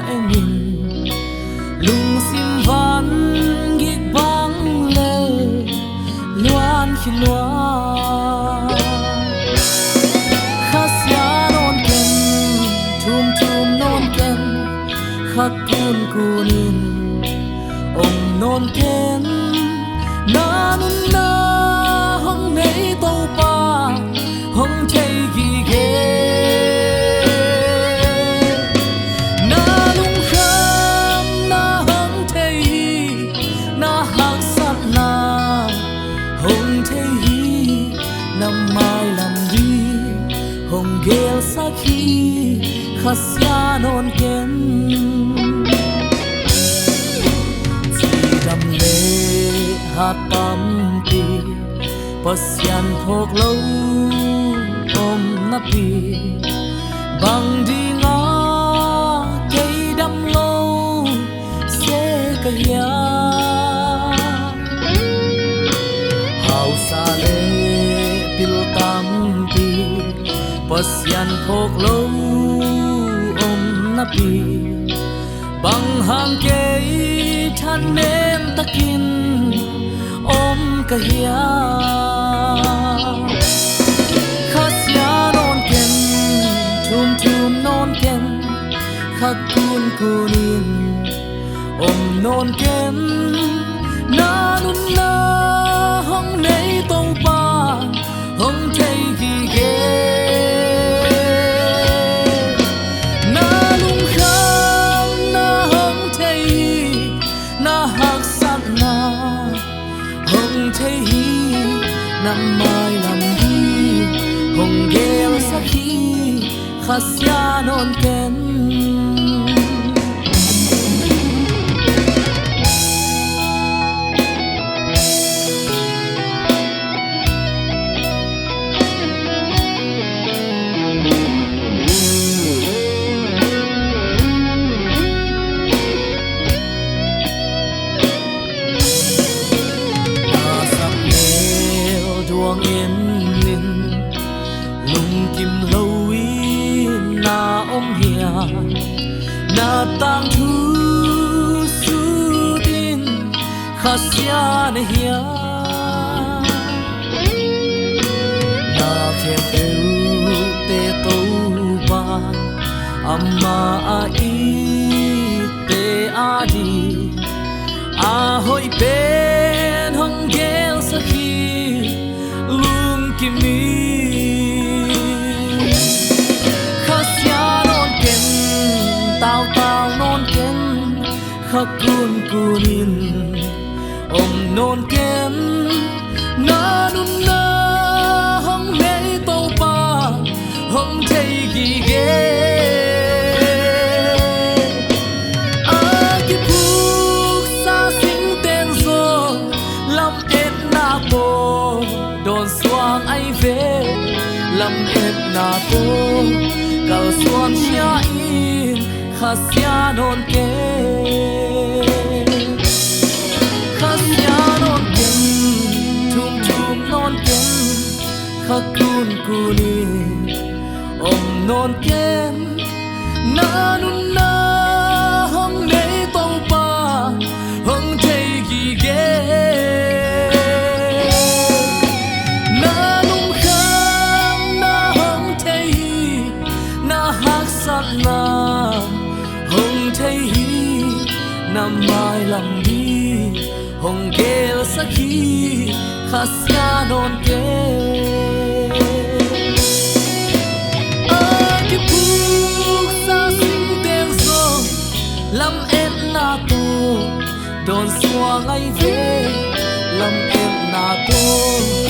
em nhìn lung sim van gig bang lơ loan khi loa khát giá non ken thum thum non ken khát cuốn cuốn non ken na nun na hong nei tàu pa hong chei gi ge na lung kham na hong chei na hak sat na hong chei na mai lam di hong gel sakhi khasya non ken hát tâm pi pasyan phok lâu om na pi bang đi nga cây đâm lâu sẽ cả ya hào sa le pil tâm pi pasyan phok lâu om na pi bang hang cây than nem takin om kahia khasya non ken thum thum non ken khak kun kunin om non ken na nun na hong nei tàu pa hong thei gi ge na lung kham na hong thei na hak sat na hong thấy năm mai làm đi hong gel sakhi khasya non ken em linh lung kim lâu in na om hia na tang thu su din khasya ne hia na khem eu te to ba amma a i te a di a hoi pen hong gel sakhi kimi khasya non ken tao tao non ken khak kun kunin om non ken na nun na hong nei tàu pa hong thei gi ge a ki phuk sa sing ten zo lam et na po don suang ai về lam et na po kal suan sia in khasya non ke khasya non ken thum thum non ken khakun kuni om non ken na nun na hong nei tàu pa hong thei gi ge na hong thấy năm mai làm đi hong gel sakhi khasya non ke a ki phuk sa sing ten zo lam et na to don suang ai ve lam et na to